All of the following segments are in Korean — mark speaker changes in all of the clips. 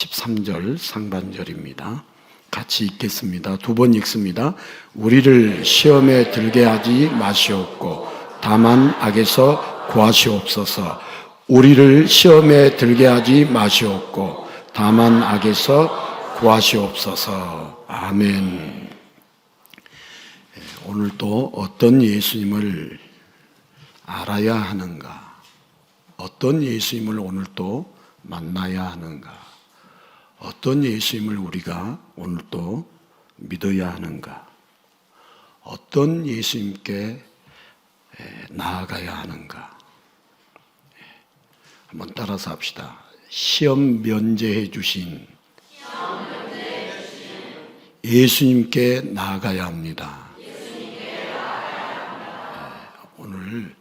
Speaker 1: 13절 상반절입니다. 같이 읽겠습니다. 두 번 읽습니다. 우리를 시험에 들게 하지 마시옵고 다만 악에서 구하시옵소서. 우리를 시험에 들게 하지 마시옵고 다만 악에서 구하시옵소서. 아멘. 오늘 또 어떤 예수님을 알아야 하는가? 어떤 예수님을 오늘 또 만나야 하는가? 어떤 예수님을 우리가 오늘 또 믿어야 하는가? 어떤 예수님께 나아가야 하는가? 한번 따라서 합시다. 시험 면제해 주신 예수님께 나아가야 합니다. 오늘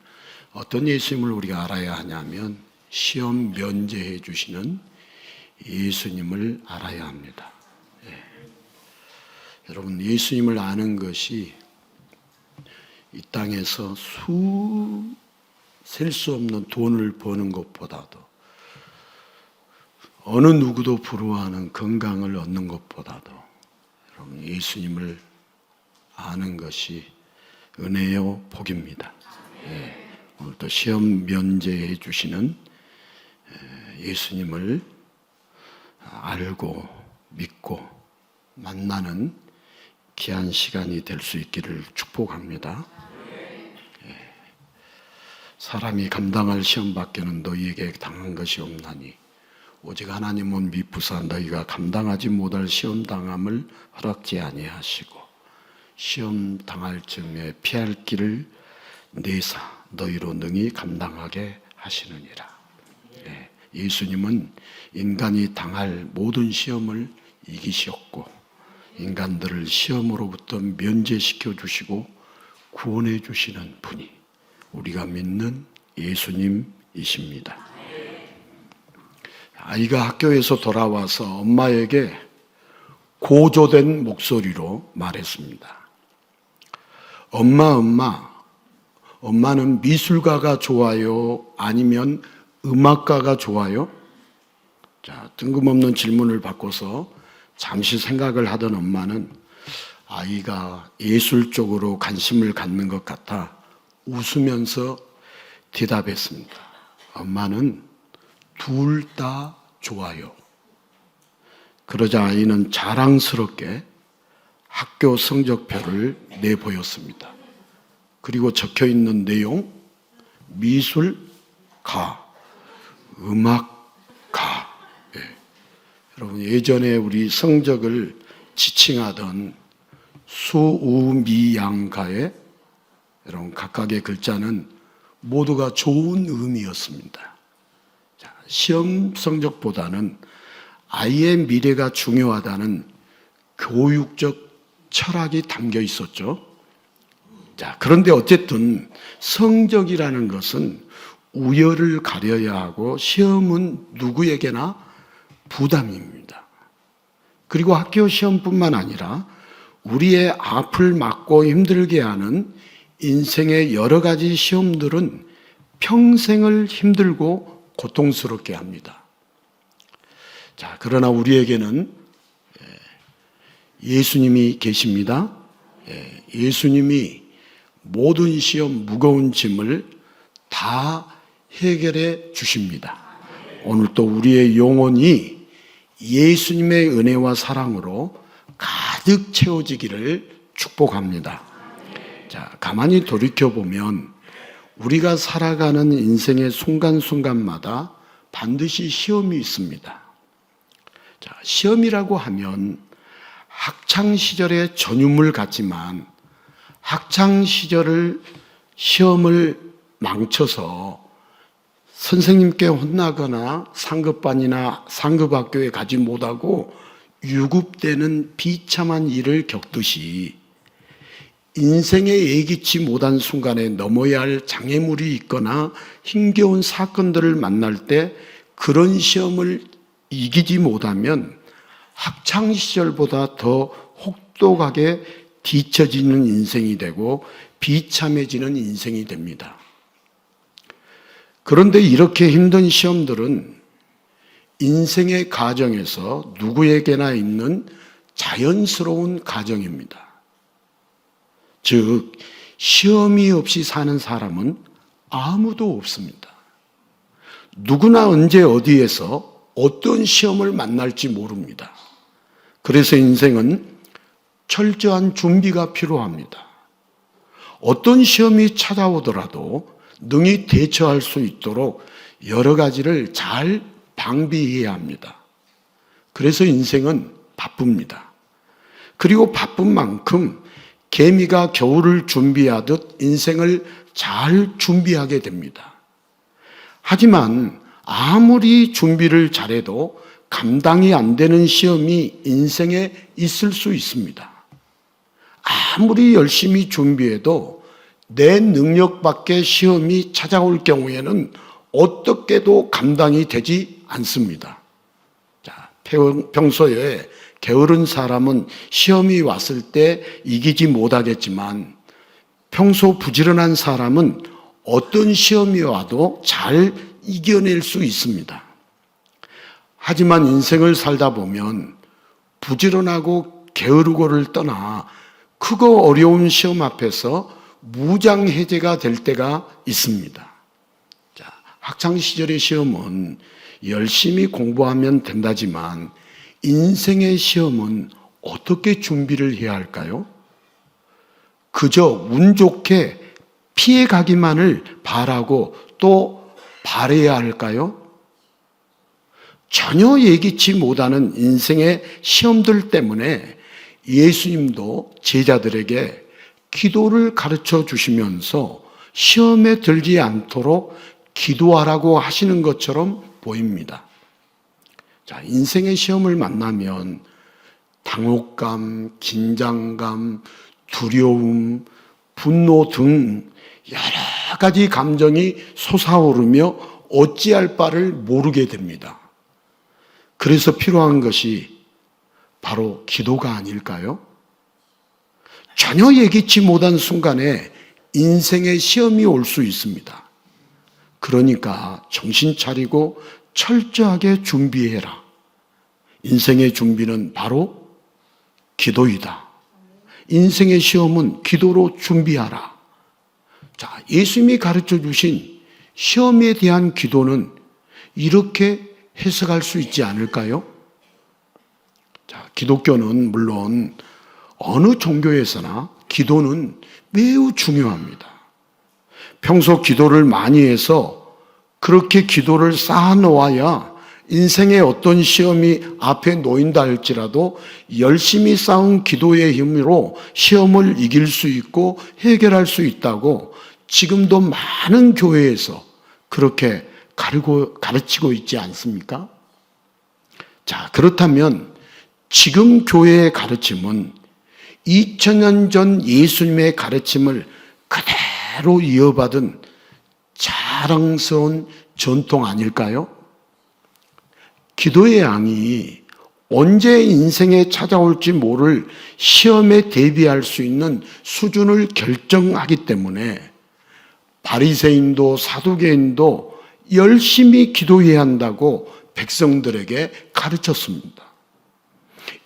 Speaker 1: 어떤 예수님을 우리가 알아야 하냐면 시험 면제해 주시는 예수님을 알아야 합니다. 여러분, 예수님을 아는 것이 이 땅에서 셀 수 없는 돈을 버는 것보다도 어느 누구도 부러워하는 건강을 얻는 것보다도 여러분, 예수님을 아는 것이 은혜요 복입니다. 오늘도 시험 면제해 주시는 예수님을 알고 믿고 만나는 귀한 시간이 될 수 있기를 축복합니다. 사람이 감당할 시험밖에는 너희에게 당한 것이 없나니 오직 하나님은 미쁘사 너희가 감당하지 못할 시험 당함을 허락지 아니하시고 시험 당할 즈음에 피할 길을 내사 너희로 능히 감당하게 하시느니라. 예수님은 인간이 당할 모든 시험을 이기셨고 인간들을 시험으로부터 면제시켜 주시고 구원해 주시는 분이 우리가 믿는 예수님이십니다. 아이가 학교에서 돌아와서 엄마에게 고조된 목소리로 말했습니다. 엄마는 미술가가 좋아요? 아니면 음악가가 좋아요? 자, 뜬금없는 질문을 바꿔서 잠시 생각을 하던 엄마는 아이가 예술 쪽으로 관심을 갖는 것 같아 웃으면서 대답했습니다. 엄마는 둘 다 좋아요. 그러자 아이는 자랑스럽게 학교 성적표를 내보였습니다. 그리고 적혀 있는 내용, 미술가, 음악가. 여러분, 예전에 우리 성적을 지칭하던 수우미양가의 여러분 각각의 글자는 모두가 좋은 의미였습니다. 자, 시험 성적보다는 아이의 미래가 중요하다는 교육적 철학이 담겨 있었죠. 자, 그런데 어쨌든 성적이라는 것은 우열을 가려야 하고 시험은 누구에게나 부담입니다. 그리고 학교 시험뿐만 아니라 우리의 앞을 막고 힘들게 하는 인생의 여러 가지 시험들은 평생을 힘들고 고통스럽게 합니다. 자, 그러나 우리에게는 예수님이 계십니다. 예수님이 모든 시험 무거운 짐을 다 해결해 주십니다. 오늘 또 우리의 영혼이 예수님의 은혜와 사랑으로 가득 채워지기를 축복합니다. 자, 가만히 돌이켜보면 우리가 살아가는 인생의 순간순간마다 반드시 시험이 있습니다. 자, 시험이라고 하면 학창시절의 전유물 같지만 학창시절을 시험을 망쳐서 선생님께 혼나거나 상급반이나 상급학교에 가지 못하고 유급되는 비참한 일을 겪듯이 인생에 예기치 못한 순간에 넘어야 할 장애물이 있거나 힘겨운 사건들을 만날 때 그런 시험을 이기지 못하면 학창시절보다 더 혹독하게 뒤처지는 인생이 되고 비참해지는 인생이 됩니다. 그런데 이렇게 힘든 시험들은 인생의 가정에서 누구에게나 있는 자연스러운 가정입니다. 즉, 시험이 없이 사는 사람은 아무도 없습니다. 누구나 언제 어디에서 어떤 시험을 만날지 모릅니다. 그래서 인생은 철저한 준비가 필요합니다. 어떤 시험이 찾아오더라도 능히 대처할 수 있도록 여러 가지를 잘 방비해야 합니다. 그래서 인생은 바쁩니다. 그리고 바쁜 만큼 개미가 겨울을 준비하듯 인생을 잘 준비하게 됩니다. 하지만 아무리 준비를 잘해도 감당이 안 되는 시험이 인생에 있을 수 있습니다. 아무리 열심히 준비해도 내 능력 밖의 시험이 찾아올 경우에는 어떻게도 감당이 되지 않습니다. 자, 평소에 게으른 사람은 시험이 왔을 때 이기지 못하겠지만 평소 부지런한 사람은 어떤 시험이 와도 잘 이겨낼 수 있습니다. 하지만 인생을 살다 보면 부지런하고 게으르고를 떠나 크고 어려운 시험 앞에서 무장해제가 될 때가 있습니다. 자, 학창시절의 시험은 열심히 공부하면 된다지만 인생의 시험은 어떻게 준비를 해야 할까요? 그저 운 좋게 피해가기만을 바라고 또 바라야 할까요? 전혀 예기치 못하는 인생의 시험들 때문에 예수님도 제자들에게 기도를 가르쳐 주시면서 시험에 들지 않도록 기도하라고 하시는 것처럼 보입니다. 자, 인생의 시험을 만나면 당혹감, 긴장감, 두려움, 분노 등 여러 가지 감정이 솟아오르며 어찌할 바를 모르게 됩니다. 그래서 필요한 것이 바로 기도가 아닐까요? 전혀 예기치 못한 순간에 인생의 시험이 올 수 있습니다. 그러니까 정신 차리고 철저하게 준비해라. 인생의 준비는 바로 기도이다. 인생의 시험은 기도로 준비하라. 자, 예수님이 가르쳐 주신 시험에 대한 기도는 이렇게 해석할 수 있지 않을까요? 자, 기독교는 물론 어느 종교에서나 기도는 매우 중요합니다. 평소 기도를 많이 해서 그렇게 기도를 쌓아놓아야 인생의 어떤 시험이 앞에 놓인다 할지라도 열심히 쌓은 기도의 힘으로 시험을 이길 수 있고 해결할 수 있다고 지금도 많은 교회에서 그렇게 가르치고 있지 않습니까? 자, 그렇다면 지금 교회의 가르침은 2000년 전 예수님의 가르침을 그대로 이어받은 자랑스러운 전통 아닐까요? 기도의 양이 언제 인생에 찾아올지 모를 시험에 대비할 수 있는 수준을 결정하기 때문에 바리새인도 사두개인도 열심히 기도해야 한다고 백성들에게 가르쳤습니다.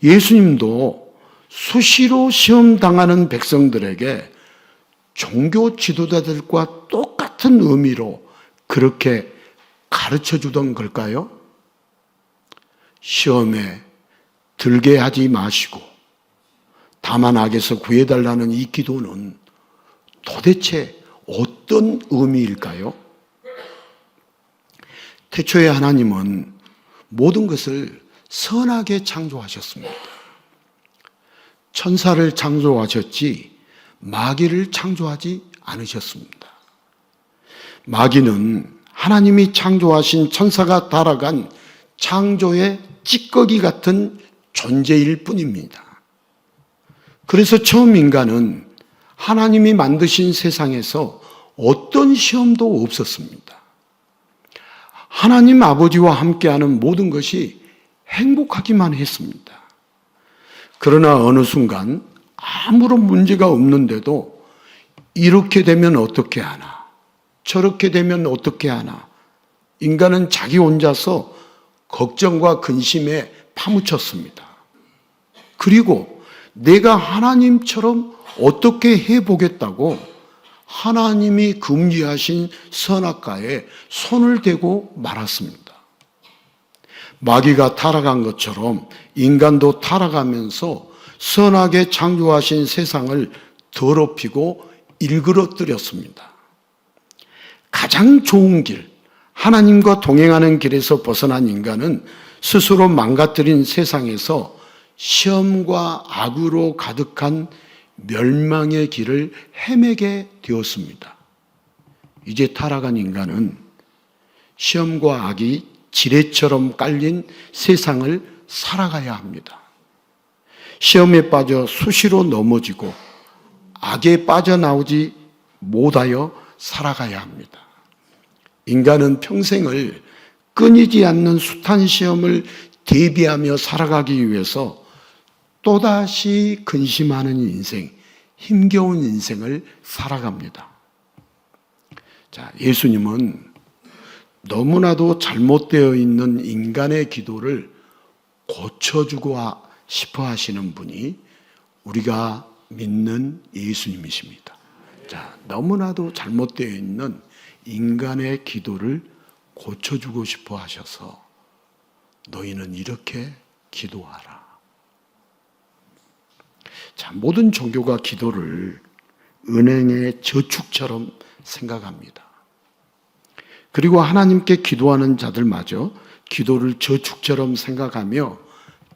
Speaker 1: 예수님도 수시로 시험 당하는 백성들에게 종교 지도자들과 똑같은 의미로 그렇게 가르쳐 주던 걸까요? 시험에 들게 하지 마시고 다만 악에서 구해달라는 이 기도는 도대체 어떤 의미일까요? 태초에 하나님은 모든 것을 선하게 창조하셨습니다. 천사를 창조하셨지 마귀를 창조하지 않으셨습니다. 마귀는 하나님이 창조하신 천사가 달아간 창조의 찌꺼기 같은 존재일 뿐입니다. 그래서 처음 인간은 하나님이 만드신 세상에서 어떤 시험도 없었습니다. 하나님 아버지와 함께하는 모든 것이 행복하기만 했습니다. 그러나 어느 순간 아무런 문제가 없는데도 이렇게 되면 어떻게 하나, 저렇게 되면 어떻게 하나, 인간은 자기 혼자서 걱정과 근심에 파묻혔습니다. 그리고 내가 하나님처럼 어떻게 해보겠다고 하나님이 금지하신 선악과에 손을 대고 말았습니다. 마귀가 타락한 것처럼 인간도 타락하면서 선하게 창조하신 세상을 더럽히고 일그러뜨렸습니다. 가장 좋은 길, 하나님과 동행하는 길에서 벗어난 인간은 스스로 망가뜨린 세상에서 시험과 악으로 가득한 멸망의 길을 헤매게 되었습니다. 이제 타락한 인간은 시험과 악이 지뢰처럼 깔린 세상을 살아가야 합니다. 시험에 빠져 수시로 넘어지고 악에 빠져나오지 못하여 살아가야 합니다. 인간은 평생을 끊이지 않는 숱한 시험을 대비하며 살아가기 위해서 또다시 근심하는 인생, 힘겨운 인생을 살아갑니다. 자, 예수님은 너무나도 잘못되어 있는 인간의 기도를 고쳐주고 싶어 하시는 분이 우리가 믿는 예수님이십니다. 자, 너무나도 잘못되어 있는 인간의 기도를 고쳐주고 싶어 하셔서 너희는 이렇게 기도하라. 자, 모든 종교가 기도를 은행의 저축처럼 생각합니다. 그리고 하나님께 기도하는 자들마저 기도를 저축처럼 생각하며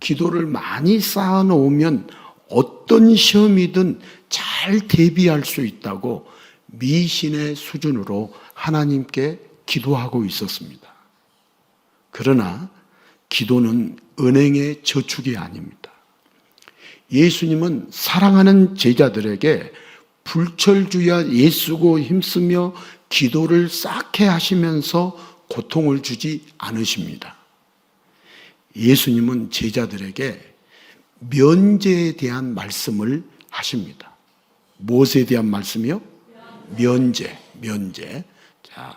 Speaker 1: 기도를 많이 쌓아놓으면 어떤 시험이든 잘 대비할 수 있다고 미신의 수준으로 하나님께 기도하고 있었습니다. 그러나 기도는 은행의 저축이 아닙니다. 예수님은 사랑하는 제자들에게 불철주야 애쓰고 힘쓰며 기도를 쌓게 하시면서 고통을 주지 않으십니다. 예수님은 제자들에게 면제에 대한 말씀을 하십니다. 무엇에 대한 말씀이요? 면제. 자,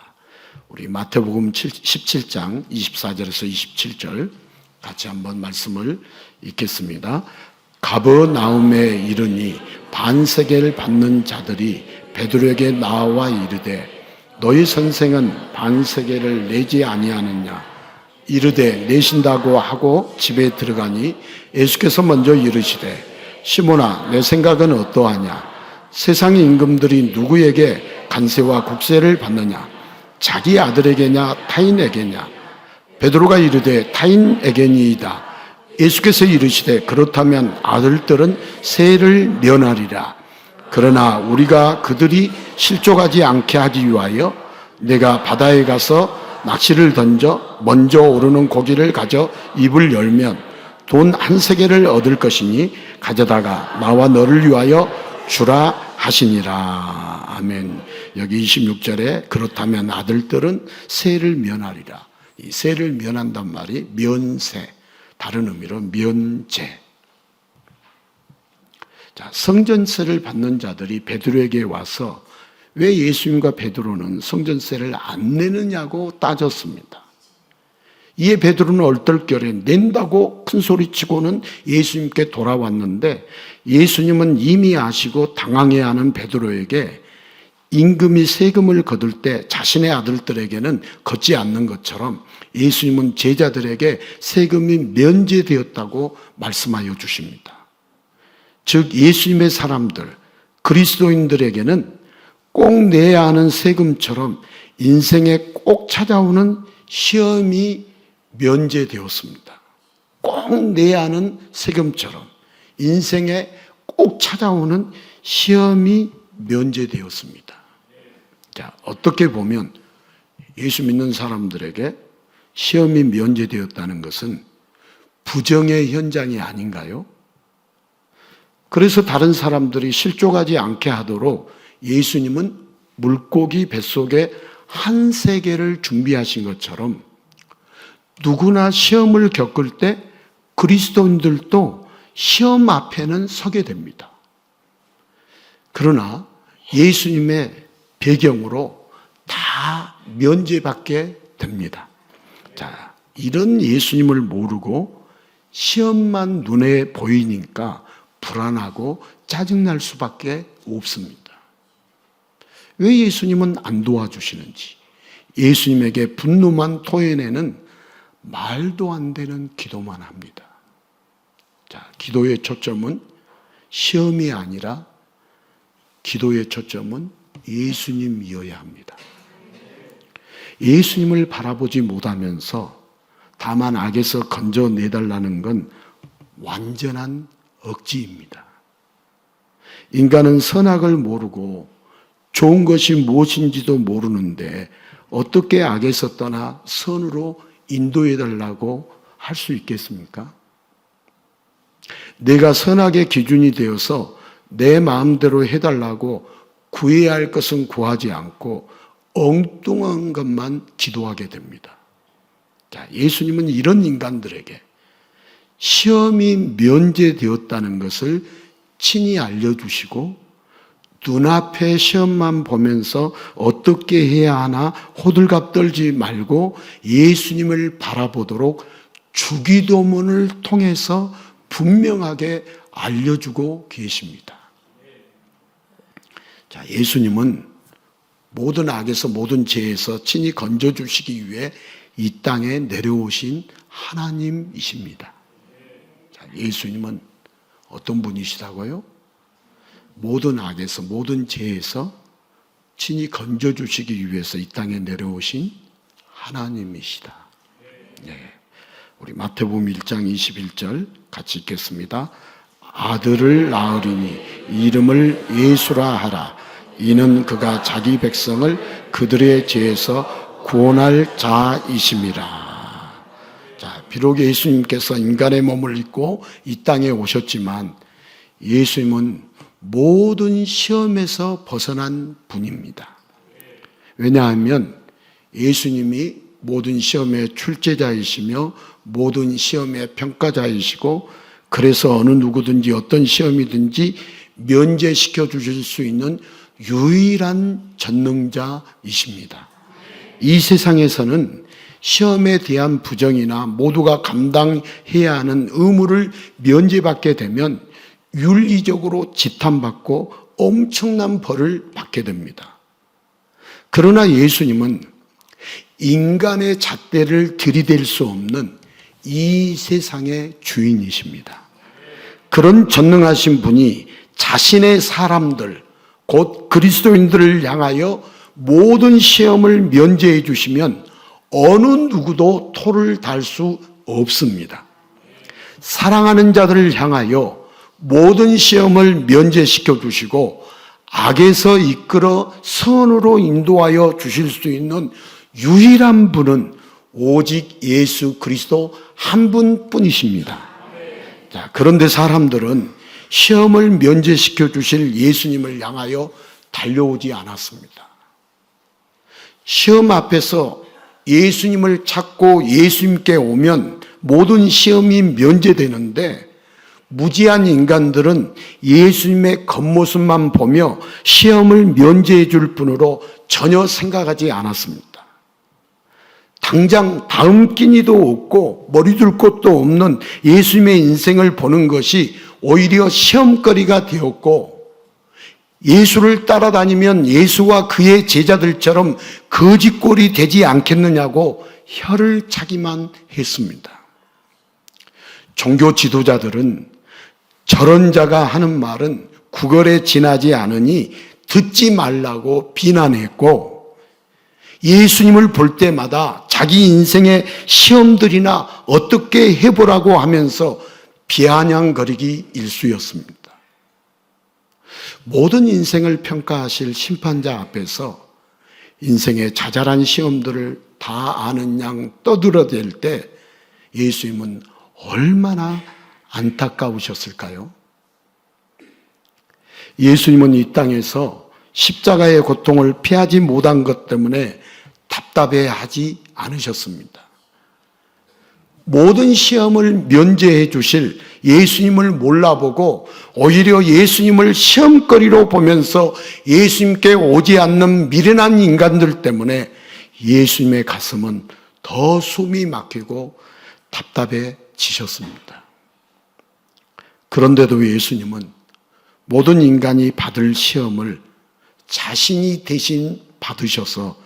Speaker 1: 우리 마태복음 17장 24절에서 27절 같이 한번 말씀을 읽겠습니다. 가버나움에 이르니 반세계를 받는 자들이 베드로에게 나와 이르되 너희 선생은 반세계를 내지 아니하느냐 이르되 내신다고 하고 집에 들어가니 예수께서 먼저 이르시되 시몬아 내 생각은 어떠하냐 세상의 임금들이 누구에게 관세와 국세를 받느냐 자기 아들에게냐 타인에게냐 베드로가 이르되 타인에게니이다. 예수께서 이르시되 그렇다면 아들들은 세를 면하리라. 그러나 우리가 그들이 실족하지 않게 하기 위하여 내가 바다에 가서 낚시를 던져 먼저 오르는 고기를 가져 입을 열면 돈 한 세겔을 얻을 것이니 가져다가 나와 너를 위하여 주라 하시니라. 아멘. 여기 26절에 그렇다면 아들들은 세를 면하리라. 이 세를 면한단 말이 면세, 다른 의미로 면제. 자, 성전세를 받는 자들이 베드로에게 와서 왜 예수님과 베드로는 성전세를 안 내느냐고 따졌습니다. 이에 베드로는 얼떨결에 낸다고 큰 소리치고는 예수님께 돌아왔는데 예수님은 이미 아시고 당황해하는 베드로에게 임금이 세금을 거둘 때 자신의 아들들에게는 걷지 않는 것처럼 예수님은 제자들에게 세금이 면제되었다고 말씀하여 주십니다. 즉 예수님의 사람들, 그리스도인들에게는 꼭 내야 하는 세금처럼 인생에 꼭 찾아오는 시험이 면제되었습니다. 꼭 내야 하는 세금처럼 인생에 꼭 찾아오는 시험이 면제되었습니다. 자, 어떻게 보면 예수 믿는 사람들에게 시험이 면제되었다는 것은 부정의 현장이 아닌가요? 그래서 다른 사람들이 실족하지 않게 하도록 예수님은 물고기 뱃속에 한 세계를 준비하신 것처럼 누구나 시험을 겪을 때 그리스도인들도 시험 앞에는 서게 됩니다. 그러나 예수님의 배경으로 다 면제받게 됩니다. 자, 이런 예수님을 모르고 시험만 눈에 보이니까 불안하고 짜증날 수밖에 없습니다. 왜 예수님은 안 도와주시는지, 예수님에게 분노만 토해내는 말도 안 되는 기도만 합니다. 자, 기도의 초점은 시험이 아니라 기도의 초점은 예수님이어야 합니다. 예수님을 바라보지 못하면서 다만 악에서 건져내달라는 건 완전한 억지입니다. 인간은 선악을 모르고 좋은 것이 무엇인지도 모르는데 어떻게 악에서 떠나 선으로 인도해달라고 할 수 있겠습니까? 내가 선악의 기준이 되어서 내 마음대로 해달라고 구해야 할 것은 구하지 않고 엉뚱한 것만 기도하게 됩니다. 자, 예수님은 이런 인간들에게 시험이 면제되었다는 것을 친히 알려주시고 눈앞에 시험만 보면서 어떻게 해야 하나 호들갑 떨지 말고 예수님을 바라보도록 주기도문을 통해서 분명하게 알려주고 계십니다. 자, 예수님은 모든 악에서 모든 죄에서 친히 건져주시기 위해 이 땅에 내려오신 하나님이십니다. 자, 예수님은 어떤 분이시다고요? 모든 악에서 모든 죄에서 친히 건져주시기 위해서 이 땅에 내려오신 하나님이시다. 네. 우리 마태복음 1장 21절 같이 읽겠습니다. 아들을 낳으리니 이름을 예수라 하라. 이는 그가 자기 백성을 그들의 죄에서 구원할 자이심이라. 자, 비록 예수님께서 인간의 몸을 입고 이 땅에 오셨지만 예수님은 모든 시험에서 벗어난 분입니다. 왜냐하면 예수님이 모든 시험의 출제자이시며 모든 시험의 평가자이시고 그래서 어느 누구든지 어떤 시험이든지 면제시켜 주실 수 있는 유일한 전능자이십니다. 이 세상에서는 시험에 대한 부정이나 모두가 감당해야 하는 의무를 면제받게 되면 윤리적으로 지탄받고 엄청난 벌을 받게 됩니다. 그러나 예수님은 인간의 잣대를 들이댈 수 없는 이 세상의 주인이십니다. 그런 전능하신 분이 자신의 사람들, 곧 그리스도인들을 향하여 모든 시험을 면제해 주시면 어느 누구도 토를 달 수 없습니다. 사랑하는 자들을 향하여 모든 시험을 면제시켜 주시고 악에서 이끌어 선으로 인도하여 주실 수 있는 유일한 분은 오직 예수 그리스도 한 분뿐이십니다. 자, 그런데 사람들은 시험을 면제시켜 주실 예수님을 향하여 달려오지 않았습니다. 시험 앞에서 예수님을 찾고 예수님께 오면 모든 시험이 면제되는데 무지한 인간들은 예수님의 겉모습만 보며 시험을 면제해 줄 뿐으로 전혀 생각하지 않았습니다. 당장 다음 끼니도 없고 머리둘 곳도 없는 예수님의 인생을 보는 것이 오히려 시험거리가 되었고 예수를 따라다니면 예수와 그의 제자들처럼 거짓골이 되지 않겠느냐고 혀를 차기만 했습니다. 종교 지도자들은 저런 자가 하는 말은 구걸에 지나지 않으니 듣지 말라고 비난했고 예수님을 볼 때마다 자기 인생의 시험들이나 어떻게 해보라고 하면서 비아냥거리기 일쑤였습니다. 모든 인생을 평가하실 심판자 앞에서 인생의 자잘한 시험들을 다 아는 양 떠들어댈 때 예수님은 얼마나 안타까우셨을까요? 예수님은 이 땅에서 십자가의 고통을 피하지 못한 것 때문에 답답해하지 않으셨습니다. 모든 시험을 면제해 주실 예수님을 몰라보고 오히려 예수님을 시험거리로 보면서 예수님께 오지 않는 미련한 인간들 때문에 예수님의 가슴은 더 숨이 막히고 답답해지셨습니다. 그런데도 예수님은 모든 인간이 받을 시험을 자신이 대신 받으셔서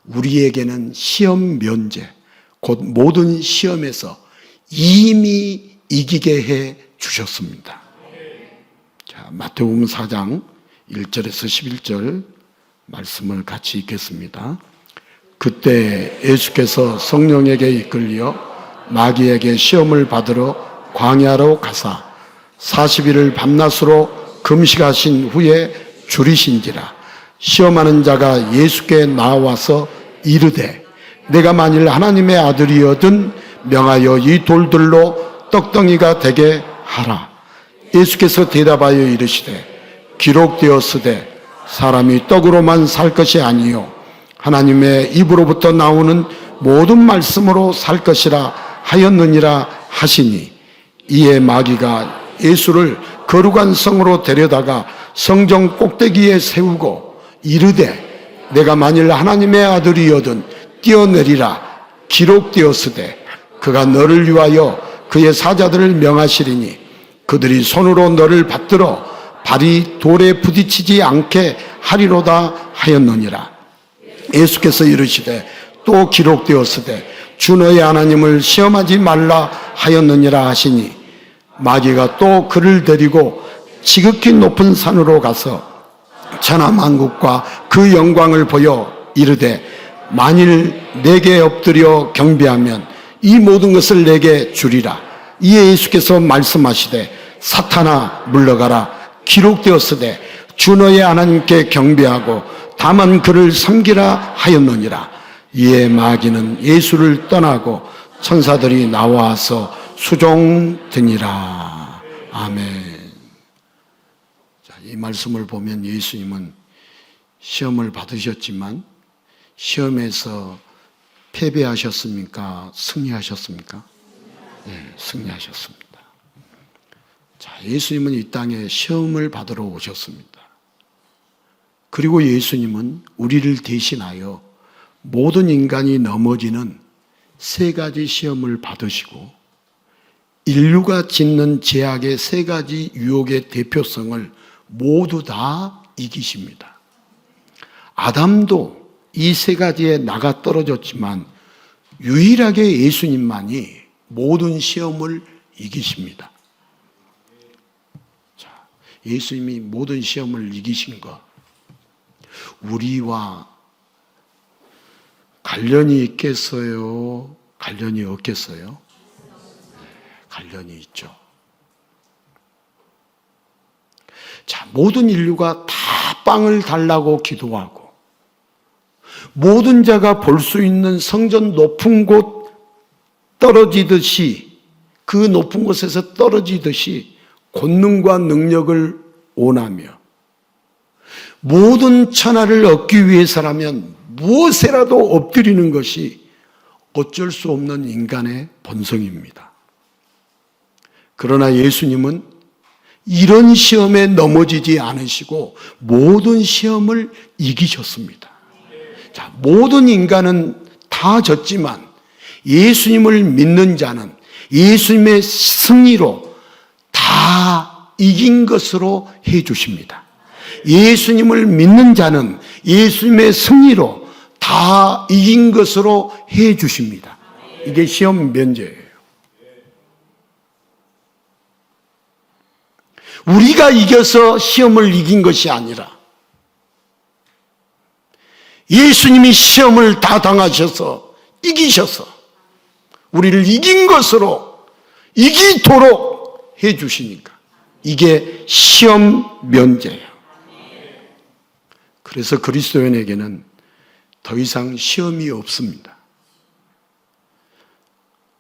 Speaker 1: 우리에게는 시험 면제, 곧 모든 시험에서 이미 이기게 해 주셨습니다. 자, 마태복음 4장 1절에서 11절 말씀을 같이 읽겠습니다. 그때 예수께서 성령에게 이끌려 마귀에게 시험을 받으러 광야로 가사 40일을 밤낮으로 금식하신 후에 줄이신지라. 시험하는 자가 예수께 나와서 이르되 내가 만일 하나님의 아들이거든 명하여 이 돌들로 떡덩이가 되게 하라. 예수께서 대답하여 이르시되 기록되었으되 사람이 떡으로만 살 것이 아니요 하나님의 입으로부터 나오는 모든 말씀으로 살 것이라 하였느니라 하시니, 이에 마귀가 예수를 거룩한 성으로 데려다가 성전 꼭대기에 세우고 이르되 내가 만일 하나님의 아들이거든 뛰어내리라. 기록되었으되 그가 너를 위하여 그의 사자들을 명하시리니 그들이 손으로 너를 받들어 발이 돌에 부딪히지 않게 하리로다 하였느니라. 예수께서 이르시되 또 기록되었으되 주 너의 하나님을 시험하지 말라 하였느니라 하시니, 마귀가 또 그를 데리고 지극히 높은 산으로 가서 천하만국과 그 영광을 보여 이르되 만일 내게 엎드려 경배하면 이 모든 것을 내게 주리라. 이에 예수께서 말씀하시되 사탄아 물러가라. 기록되었으되 주 너의 하나님께 경배하고 다만 그를 섬기라 하였느니라. 이에 마귀는 예수를 떠나고 천사들이 나와서 수종드니라. 아멘. 자, 이 말씀을 보면 예수님은 시험을 받으셨지만 시험에서 패배하셨습니까? 승리하셨습니까? 네, 승리하셨습니다. 자, 예수님은 이 땅에 시험을 받으러 오셨습니다. 그리고 예수님은 우리를 대신하여 모든 인간이 넘어지는 세 가지 시험을 받으시고 인류가 짓는 죄악의 세 가지 유혹의 대표성을 모두 다 이기십니다. 아담도 이 세 가지에 나가 떨어졌지만 유일하게 예수님만이 모든 시험을 이기십니다. 자, 예수님이 모든 시험을 이기신 것, 우리와 관련이 있겠어요? 관련이 없겠어요? 관련이 있죠. 자, 모든 인류가 다 빵을 달라고 기도하고 모든 자가 볼 수 있는 성전 높은 곳 떨어지듯이, 그 높은 곳에서 떨어지듯이 권능과 능력을 원하며 모든 천하를 얻기 위해서라면 무엇에라도 엎드리는 것이 어쩔 수 없는 인간의 본성입니다. 그러나 예수님은 이런 시험에 넘어지지 않으시고 모든 시험을 이기셨습니다. 자, 모든 인간은 다 졌지만 예수님을 믿는 자는 예수님의 승리로 다 이긴 것으로 해 주십니다. 예수님을 믿는 자는 예수님의 승리로 다 이긴 것으로 해 주십니다. 이게 시험 면제예요. 우리가 이겨서 시험을 이긴 것이 아니라 예수님이 시험을 다 당하셔서 이기셔서 우리를 이긴 것으로 이기도록 해 주시니까 이게 시험 면제예요. 그래서 그리스도인에게는 더 이상 시험이 없습니다.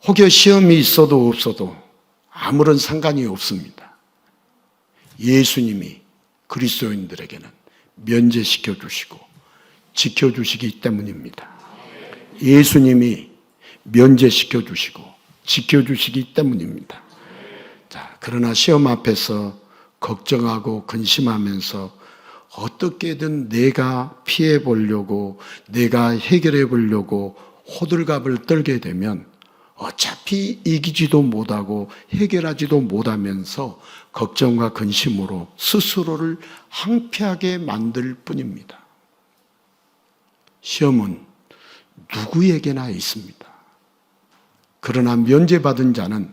Speaker 1: 혹여 시험이 있어도 없어도 아무런 상관이 없습니다. 예수님이 그리스도인들에게는 면제시켜 주시고 지켜주시기 때문입니다. 예수님이 면제시켜 주시고 지켜주시기 때문입니다. 자, 그러나 시험 앞에서 걱정하고 근심하면서 어떻게든 내가 피해 보려고, 내가 해결해 보려고 호들갑을 떨게 되면 어차피 이기지도 못하고 해결하지도 못하면서 걱정과 근심으로 스스로를 황폐하게 만들 뿐입니다. 시험은 누구에게나 있습니다. 그러나 면제받은 자는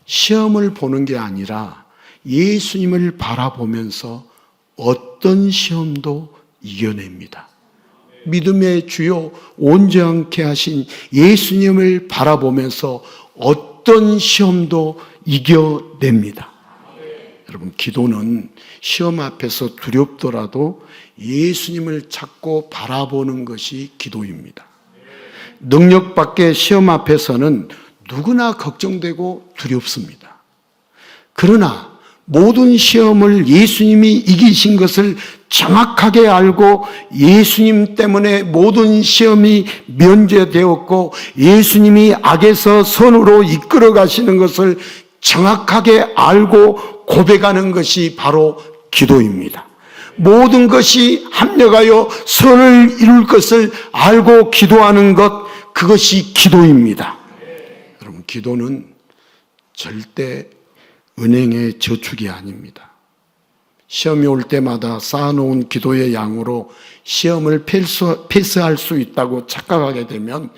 Speaker 1: 시험을 보는 게 아니라 예수님을 바라보면서 어떤 시험도 이겨냅니다. 믿음의 주요 온전케 하신 예수님을 바라보면서 어떤 시험도 이겨냅니다. 여러분, 기도는 시험 앞에서 두렵더라도 예수님을 찾고 바라보는 것이 기도입니다. 능력 밖의 시험 앞에서는 누구나 걱정되고 두렵습니다. 그러나 모든 시험을 예수님이 이기신 것을 정확하게 알고 예수님 때문에 모든 시험이 면제되었고 예수님이 악에서 선으로 이끌어 가시는 것을 정확하게 알고 고백하는 것이 바로 기도입니다. 모든 것이 합력하여 선을 이룰 것을 알고 기도하는 것, 그것이 기도입니다. 여러분, 기도는 절대 은행의 저축이 아닙니다. 시험이 올 때마다 쌓아놓은 기도의 양으로 시험을 패스할 수 있다고 착각하게 되면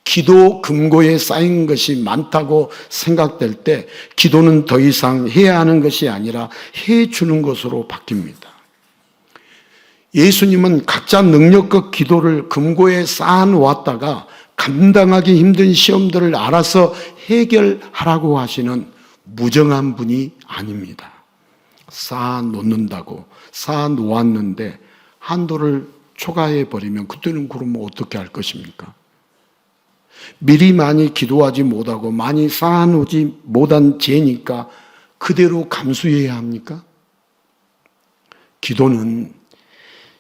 Speaker 1: 기도 금고에 쌓인 것이 많다고 생각될 때 기도는 더 이상 해야 하는 것이 아니라 해주는 것으로 바뀝니다. 예수님은 각자 능력과 기도를 금고에 쌓아놓았다가 감당하기 힘든 시험들을 알아서 해결하라고 하시는 무정한 분이 아닙니다. 쌓아놓는다고 쌓아놓았는데 한도를 초과해버리면 그때는 그러면 어떻게 할 것입니까? 미리 많이 기도하지 못하고 많이 쌓아놓지 못한 죄니까 그대로 감수해야 합니까? 기도는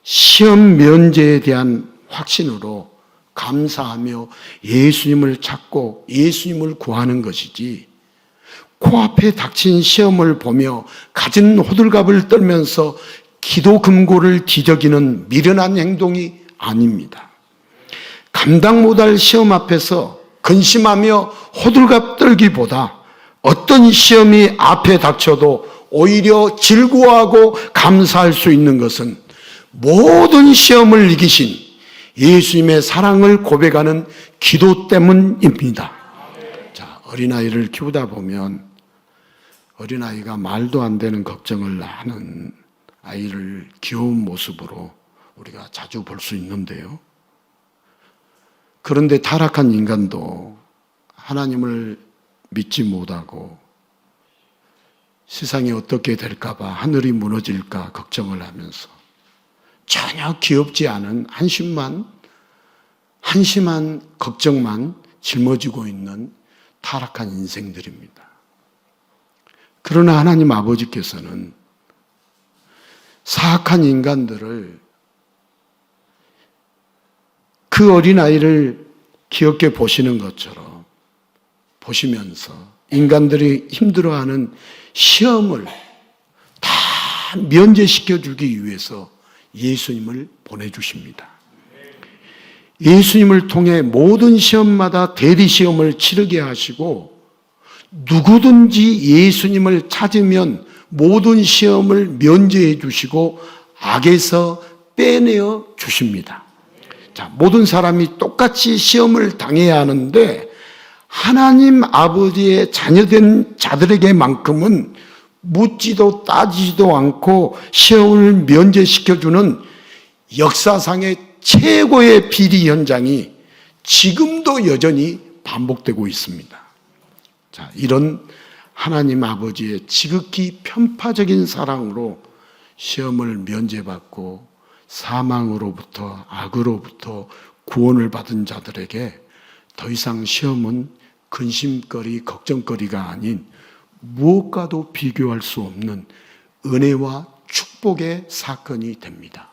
Speaker 1: 시험 면제에 대한 확신으로 감사하며 예수님을 찾고 예수님을 구하는 것이지, 코앞에 닥친 시험을 보며 갖은 호들갑을 떨면서 기도 금고를 뒤적이는 미련한 행동이 아닙니다. 감당 못할 시험 앞에서 근심하며 호들갑 떨기보다 어떤 시험이 앞에 닥쳐도 오히려 즐거워하고 감사할 수 있는 것은 모든 시험을 이기신 예수님의 사랑을 고백하는 기도 때문입니다. 자, 어린아이를 키우다 보면 어린아이가 말도 안 되는 걱정을 하는 아이를 귀여운 모습으로 우리가 자주 볼 수 있는데요. 그런데 타락한 인간도 하나님을 믿지 못하고 세상이 어떻게 될까봐, 하늘이 무너질까 걱정을 하면서 전혀 귀엽지 않은 한심한 걱정만 짊어지고 있는 타락한 인생들입니다. 그러나 하나님 아버지께서는 사악한 인간들을, 그 어린아이를 귀엽게 보시는 것처럼 보시면서 인간들이 힘들어하는 시험을 다 면제시켜 주기 위해서 예수님을 보내주십니다. 예수님을 통해 모든 시험마다 대리시험을 치르게 하시고, 누구든지 예수님을 찾으면 모든 시험을 면제해 주시고 악에서 빼내어 주십니다. 자, 모든 사람이 똑같이 시험을 당해야 하는데 하나님 아버지의 자녀된 자들에게만큼은 묻지도 따지지도 않고 시험을 면제시켜주는 역사상의 최고의 비리 현장이 지금도 여전히 반복되고 있습니다. 자, 이런 하나님 아버지의 지극히 편파적인 사랑으로 시험을 면제받고 사망으로부터, 악으로부터 구원을 받은 자들에게 더 이상 시험은 근심거리, 걱정거리가 아닌 무엇과도 비교할 수 없는 은혜와 축복의 사건이 됩니다.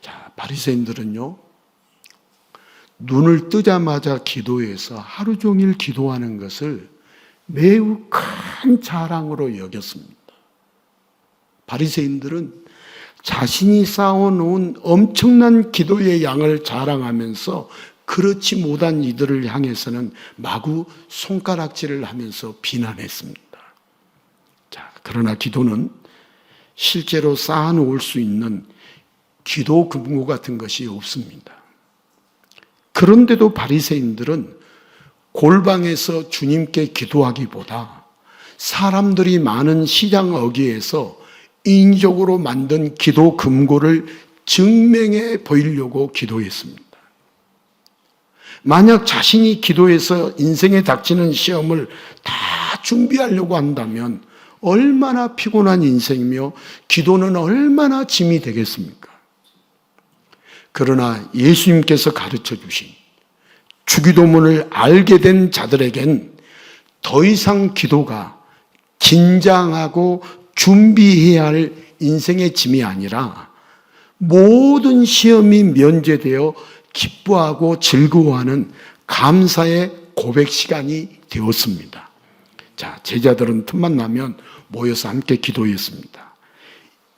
Speaker 1: 자, 바리새인들은요, 눈을 뜨자마자 기도해서 하루 종일 기도하는 것을 매우 큰 자랑으로 여겼습니다. 바리새인들은 자신이 쌓아놓은 엄청난 기도의 양을 자랑하면서 그렇지 못한 이들을 향해서는 마구 손가락질을 하면서 비난했습니다. 자, 그러나 기도는 실제로 쌓아놓을 수 있는 기도 금고 같은 것이 없습니다. 그런데도 바리새인들은 골방에서 주님께 기도하기보다 사람들이 많은 시장 어귀에서 인위적으로 만든 기도 금고를 증명해 보이려고 기도했습니다. 만약 자신이 기도해서 인생에 닥치는 시험을 다 준비하려고 한다면 얼마나 피곤한 인생이며 기도는 얼마나 짐이 되겠습니까? 그러나 예수님께서 가르쳐 주신 주기도문을 알게 된 자들에겐 더 이상 기도가 긴장하고 준비해야 할 인생의 짐이 아니라 모든 시험이 면제되어 기뻐하고 즐거워하는 감사의 고백 시간이 되었습니다. 자, 제자들은 틈만 나면 모여서 함께 기도했습니다.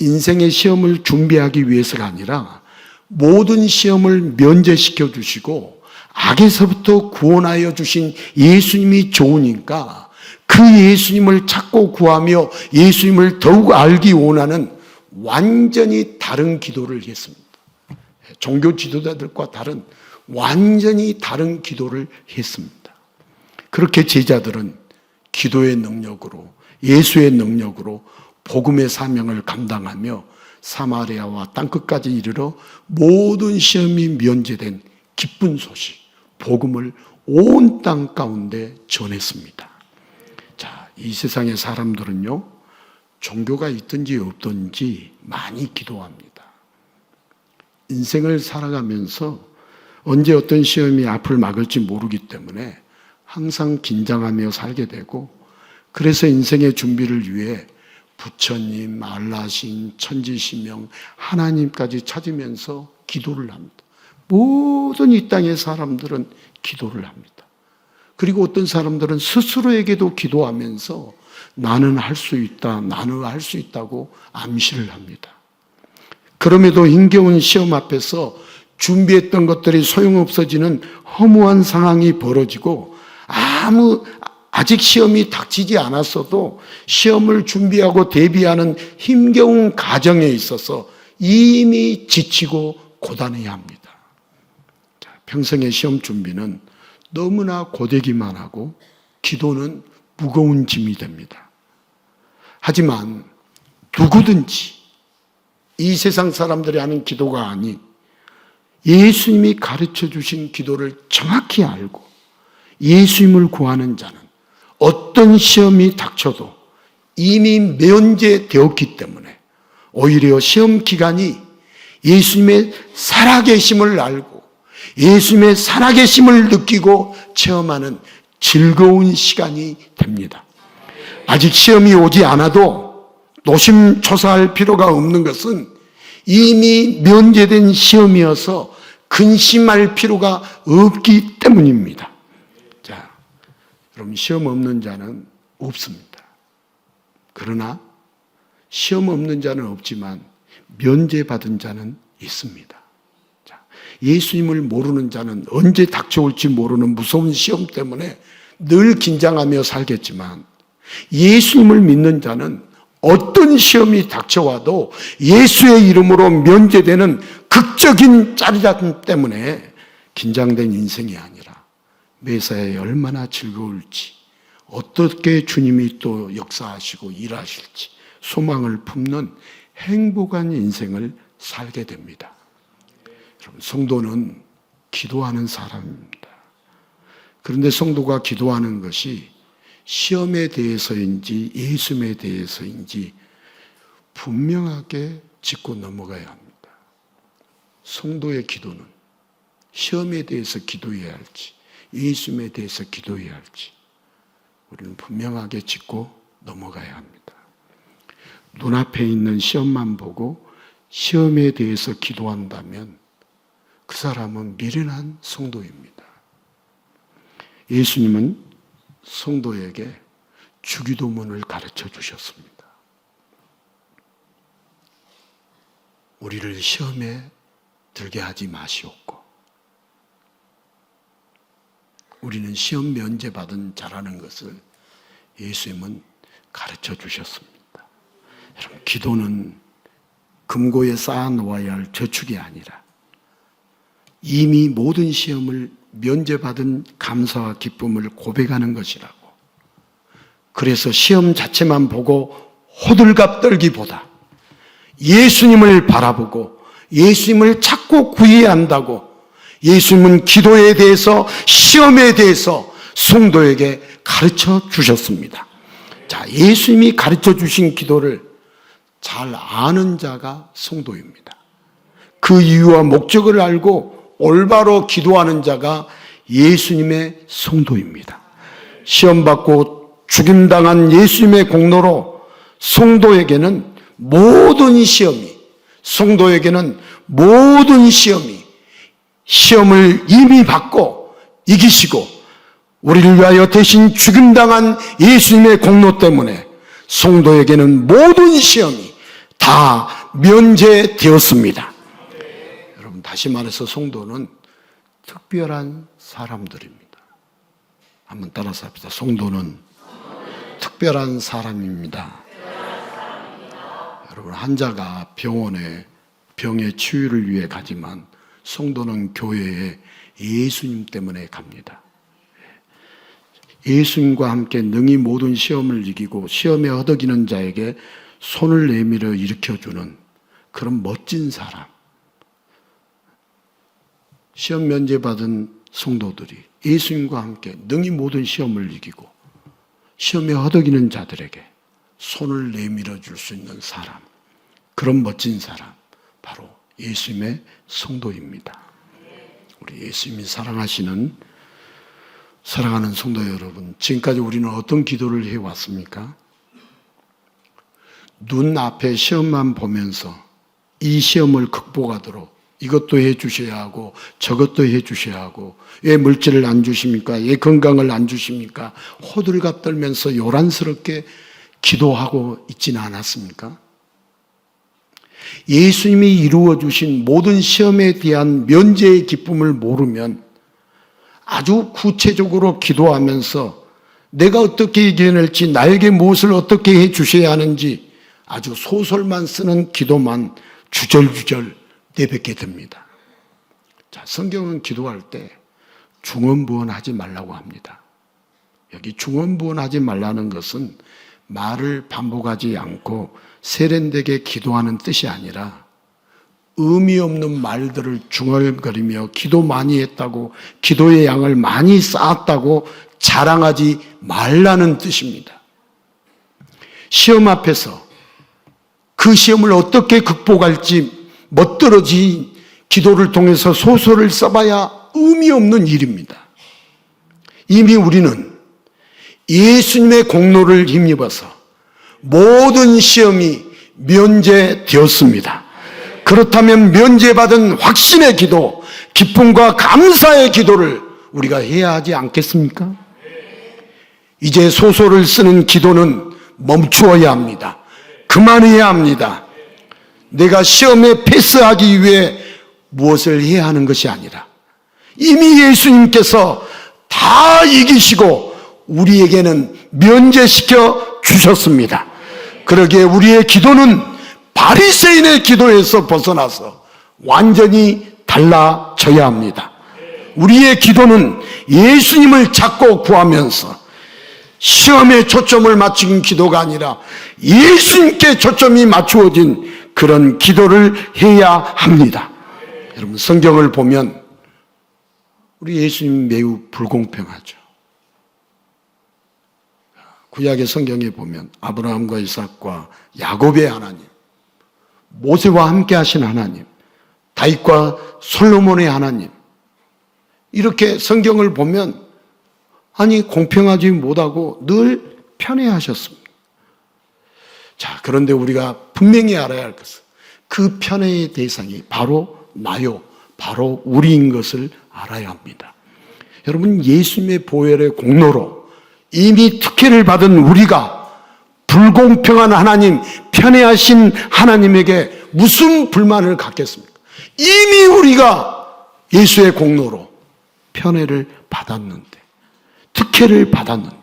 Speaker 1: 인생의 시험을 준비하기 위해서가 아니라 모든 시험을 면제시켜 주시고 악에서부터 구원하여 주신 예수님이 좋으니까 그 예수님을 찾고 구하며 예수님을 더욱 알기 원하는 완전히 다른 기도를 했습니다. 종교 지도자들과 다른 완전히 다른 기도를 했습니다. 그렇게 제자들은 기도의 능력으로 예수의 능력으로 복음의 사명을 감당하며 사마리아와 땅끝까지 이르러 모든 시험이 면제된 기쁜 소식, 복음을 온 땅 가운데 전했습니다. 자, 이 세상의 사람들은요, 종교가 있든지 없든지 많이 기도합니다. 인생을 살아가면서 언제 어떤 시험이 앞을 막을지 모르기 때문에 항상 긴장하며 살게 되고, 그래서 인생의 준비를 위해 부처님, 알라신, 천지시명, 하나님까지 찾으면서 기도를 합니다. 모든 이 땅의 사람들은 기도를 합니다. 그리고 어떤 사람들은 스스로에게도 기도하면서 나는 할 수 있다, 나는 할 수 있다고 암시를 합니다. 그럼에도 힘겨운 시험 앞에서 준비했던 것들이 소용없어지는 허무한 상황이 벌어지고 아직 시험이 닥치지 않았어도 시험을 준비하고 대비하는 힘겨운 과정에 있어서 이미 지치고 고단해야 합니다. 평생의 시험 준비는 너무나 고되기만 하고 기도는 무거운 짐이 됩니다. 하지만 누구든지 이 세상 사람들이 하는 기도가 아닌 예수님이 가르쳐 주신 기도를 정확히 알고 예수님을 구하는 자는 어떤 시험이 닥쳐도 이미 면제되었기 때문에 오히려 시험 기간이 예수님의 살아계심을 알고 예수님의 살아계심을 느끼고 체험하는 즐거운 시간이 됩니다. 아직 시험이 오지 않아도 노심초사할 필요가 없는 것은 이미 면제된 시험이어서 근심할 필요가 없기 때문입니다. 자, 여러분, 시험 없는 자는 없습니다. 그러나 시험 없는 자는 없지만 면제받은 자는 있습니다. 자, 예수님을 모르는 자는 언제 닥쳐올지 모르는 무서운 시험 때문에 늘 긴장하며 살겠지만 예수님을 믿는 자는 어떤 시험이 닥쳐와도 예수의 이름으로 면제되는 극적인 짜릿함 때문에 긴장된 인생이 아니라 매사에 얼마나 즐거울지, 어떻게 주님이 또 역사하시고 일하실지 소망을 품는 행복한 인생을 살게 됩니다. 여러분, 성도는 기도하는 사람입니다. 그런데 성도가 기도하는 것이 시험에 대해서인지 예수님에 대해서인지 분명하게 짚고 넘어가야 합니다. 성도의 기도는 시험에 대해서 기도해야 할지 예수님에 대해서 기도해야 할지 우리는 분명하게 짚고 넘어가야 합니다. 눈앞에 있는 시험만 보고 시험에 대해서 기도한다면 그 사람은 미련한 성도입니다. 예수님은 성도에게 주기도문을 가르쳐 주셨습니다. 우리를 시험에 들게 하지 마시옵고 우리는 시험 면제받은 자라는 것을 예수님은 가르쳐 주셨습니다. 여러분, 기도는 금고에 쌓아놓아야 할 저축이 아니라 이미 모든 시험을 면제받은 감사와 기쁨을 고백하는 것이라고. 그래서 시험 자체만 보고 호들갑 떨기보다 예수님을 바라보고 예수님을 찾고 구해야 한다고, 예수님은 기도에 대해서, 시험에 대해서 성도에게 가르쳐 주셨습니다. 자, 예수님이 가르쳐 주신 기도를 잘 아는 자가 성도입니다. 그 이유와 목적을 알고 올바로 기도하는 자가 예수님의 성도입니다. 시험받고 죽임당한 예수님의 공로로 성도에게는 모든 시험이, 시험을 이미 받고 이기시고 우리를 위하여 대신 죽임당한 예수님의 공로 때문에 성도에게는 모든 시험이 다 면제되었습니다. 여러분, 다시 말해서 성도는 특별한 사람들입니다. 한번 따라서 합시다. 성도는 특별한 사람입니다. 여러분, 환자가 병원에 병의 치유를 위해 가지만 성도는 교회에 예수님 때문에 갑니다. 예수님과 함께 능히 모든 시험을 이기고 시험에 허덕이는 자에게 손을 내밀어 일으켜주는 그런 멋진 사람, 시험 면제받은 성도들이 예수님과 함께 능히 모든 시험을 이기고 시험에 허덕이는 자들에게 손을 내밀어 줄 수 있는 사람, 그런 멋진 사람, 바로 예수님의 성도입니다. 우리 예수님이 사랑하는 성도 여러분, 지금까지 우리는 어떤 기도를 해왔습니까? 눈앞에 시험만 보면서 이 시험을 극복하도록 이것도 해 주셔야 하고 저것도 해 주셔야 하고, 왜 물질을 안 주십니까? 왜 건강을 안 주십니까? 호들갑 떨면서 요란스럽게 기도하고 있지는 않았습니까? 예수님이 이루어 주신 모든 시험에 대한 면제의 기쁨을 모르면 아주 구체적으로 기도하면서 내가 어떻게 이겨낼지, 나에게 무엇을 어떻게 해 주셔야 하는지 아주 소설만 쓰는 기도만 주절주절 내뱉게 됩니다. 자, 성경은 기도할 때 중언부언하지 말라고 합니다. 여기 중언부언하지 말라는 것은 말을 반복하지 않고 세련되게 기도하는 뜻이 아니라 의미 없는 말들을 중얼거리며 기도 많이 했다고, 기도의 양을 많이 쌓았다고 자랑하지 말라는 뜻입니다. 시험 앞에서 그 시험을 어떻게 극복할지 멋들어진 기도를 통해서 소설을 써봐야 의미 없는 일입니다. 이미 우리는 예수님의 공로를 힘입어서 모든 시험이 면제되었습니다. 그렇다면 면제받은 확신의 기도, 기쁨과 감사의 기도를 우리가 해야 하지 않겠습니까? 이제 소설을 쓰는 기도는 멈추어야 합니다. 그만해야 합니다. 내가 시험에 패스하기 위해 무엇을 해야 하는 것이 아니라 이미 예수님께서 다 이기시고 우리에게는 면제시켜 주셨습니다. 그러기에 우리의 기도는 바리새인의 기도에서 벗어나서 완전히 달라져야 합니다. 우리의 기도는 예수님을 찾고 구하면서 시험에 초점을 맞춘 기도가 아니라 예수님께 초점이 맞추어진 그런 기도를 해야 합니다. 여러분, 성경을 보면 우리 예수님 매우 불공평하죠. 구약의 성경에 보면 아브라함과 이삭과 야곱의 하나님, 모세와 함께 하신 하나님, 다윗과 솔로몬의 하나님, 이렇게 성경을 보면 아니 공평하지 못하고 늘 편애하셨습니다. 자, 그런데 우리가 분명히 알아야 할 것은 그 편애의 대상이 바로 나요, 바로 우리인 것을 알아야 합니다. 여러분, 예수님의 보혈의 공로로 이미 특혜를 받은 우리가 불공평한 하나님, 편애하신 하나님에게 무슨 불만을 갖겠습니까? 이미 우리가 예수의 공로로 편애를 받았는데 특혜를 받았는데,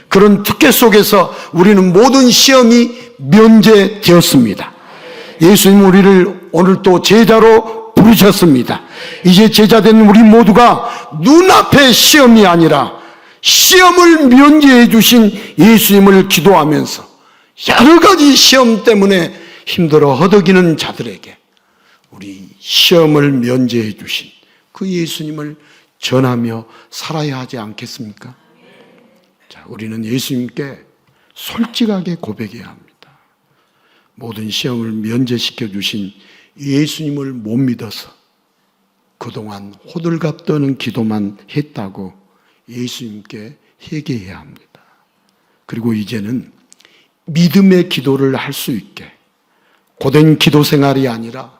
Speaker 1: 그런 특혜 속에서 우리는 모든 시험이 면제되었습니다. 예수님 우리를 오늘 또 제자로 부르셨습니다. 이제 제자된 우리 모두가 눈앞의 시험이 아니라 시험을 면제해 주신 예수님을 기도하면서 여러 가지 시험 때문에 힘들어 허덕이는 자들에게 우리 시험을 면제해 주신 그 예수님을 전하며 살아야 하지 않겠습니까? 자, 우리는 예수님께 솔직하게 고백해야 합니다. 모든 시험을 면제시켜 주신 예수님을 못 믿어서 그동안 호들갑 떠는 기도만 했다고 예수님께 회개해야 합니다. 그리고 이제는 믿음의 기도를 할 수 있게, 고된 기도 생활이 아니라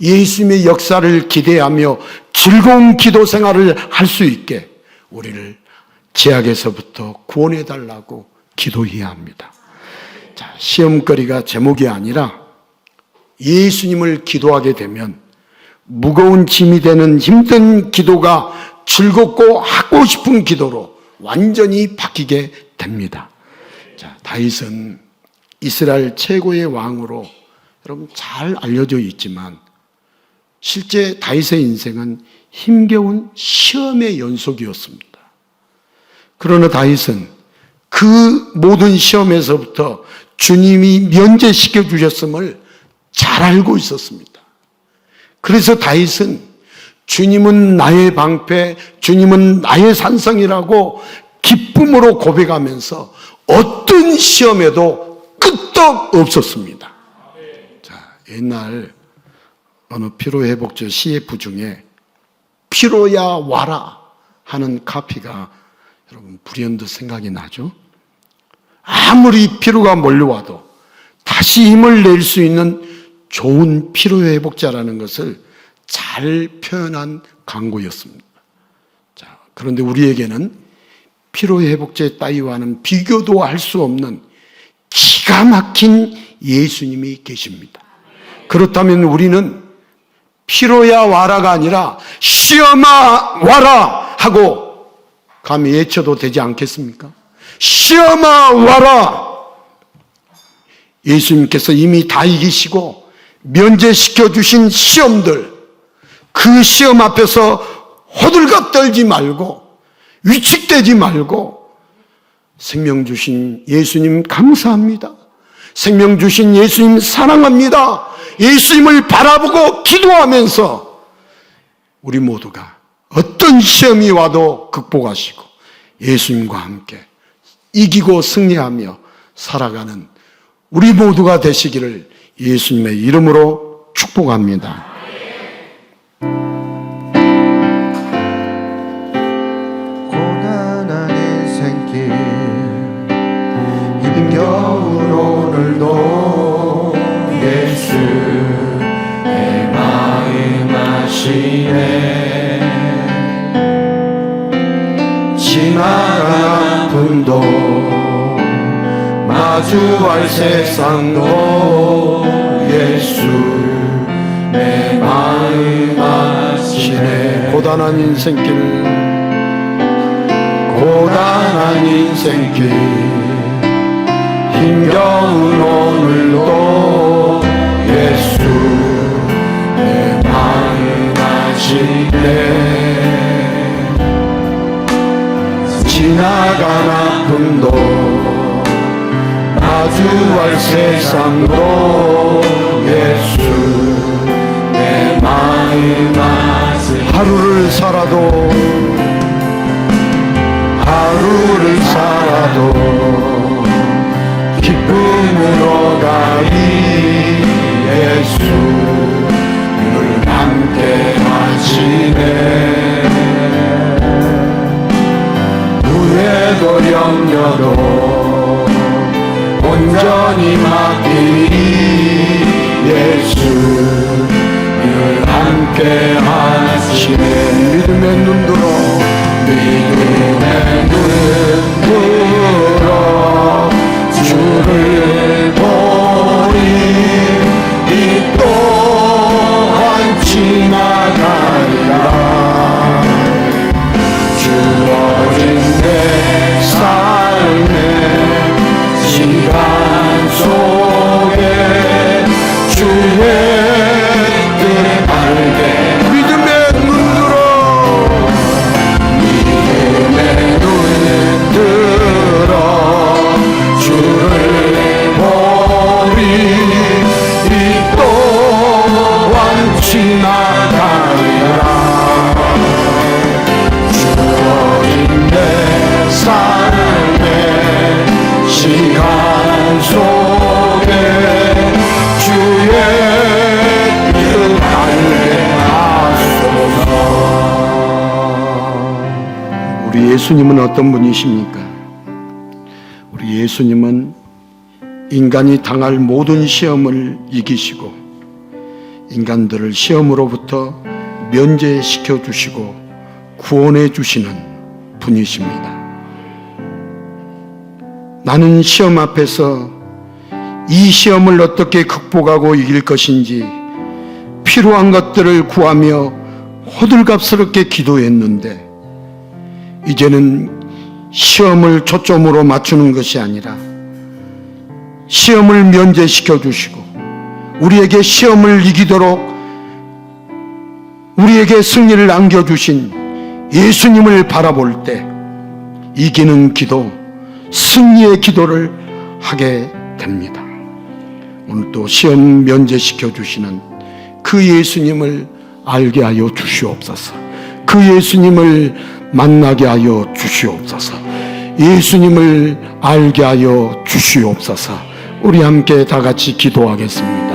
Speaker 1: 예수님의 역사를 기대하며 즐거운 기도 생활을 할 수 있게 우리를 죄악에서부터 구원해 달라고 기도해야 합니다. 자, 시험거리가 제목이 아니라 예수님을 기도하게 되면 무거운 짐이 되는 힘든 기도가 즐겁고 하고 싶은 기도로 완전히 바뀌게 됩니다. 자, 다윗은 이스라엘 최고의 왕으로 여러분 잘 알려져 있지만 실제 다윗의 인생은 힘겨운 시험의 연속이었습니다. 그러나 다윗은 그 모든 시험에서부터 주님이 면제시켜 주셨음을 잘 알고 있었습니다. 그래서 다윗은 주님은 나의 방패, 주님은 나의 산성이라고 기쁨으로 고백하면서 어떤 시험에도 끄떡 없었습니다. 자, 옛날 어느 피로회복제 CF 중에 피로야 와라 하는 카피가 여러분 불현듯 생각이 나죠? 아무리 피로가 몰려와도 다시 힘을 낼 수 있는 좋은 피로회복제라는 것을 잘 표현한 광고였습니다. 자, 그런데 우리에게는 피로회복제 따위와는 비교도 할 수 없는 기가 막힌 예수님이 계십니다. 그렇다면 우리는 피로야 와라가 아니라 시험아 와라 하고 감히 외쳐도 되지 않겠습니까? 시험아 와라! 예수님께서 이미 다 이기시고 면제시켜 주신 시험들, 그 시험 앞에서 호들갑 떨지 말고 위축되지 말고 생명 주신 예수님 감사합니다. 생명 주신 예수님 사랑합니다. 예수님을 바라보고 기도하면서 우리 모두가 어떤 시험이 와도 극복하시고 예수님과 함께 이기고 승리하며 살아가는 우리 모두가 되시기를 예수님의 이름으로 축복합니다.
Speaker 2: 고단한 인생길 힘겨운 오늘도 예수 내 마음 아시네. 지나간 아픔도 마주할 세상도 예수 내 마음 아시네.
Speaker 1: 고단한 인생길,
Speaker 2: 고단한 인생길 힘겨운 오늘도 예수 내 마음 아시네. 지나간 아픔도 마주할 세상도 예수 내 마음 아시네.
Speaker 1: 하루를 살아도
Speaker 2: 기쁨으로 가리 예수 늘 함께 하시네. 후회도 염려도 온전히 맡기리 예수 늘 함께 하시네.
Speaker 1: 믿음의 눈으로
Speaker 2: 주를 보리. 이 또한 지나가리라. 주어진 내
Speaker 1: 예수님은 어떤 분이십니까? 우리 예수님은 인간이 당할 모든 시험을 이기시고 인간들을 시험으로부터 면제시켜 주시고 구원해 주시는 분이십니다. 나는 시험 앞에서 이 시험을 어떻게 극복하고 이길 것인지 필요한 것들을 구하며 호들갑스럽게 기도했는데 이제는 시험을 초점으로 맞추는 것이 아니라 시험을 면제시켜 주시고 우리에게 시험을 이기도록 우리에게 승리를 안겨주신 예수님을 바라볼 때 이기는 기도, 승리의 기도를 하게 됩니다. 오늘 또 시험 면제시켜 주시는 그 예수님을 알게 하여 주시옵소서. 그 예수님을 만나게 하여 주시옵소서. 예수님을 알게 하여 주시옵소서. 우리 함께 다 같이 기도하겠습니다.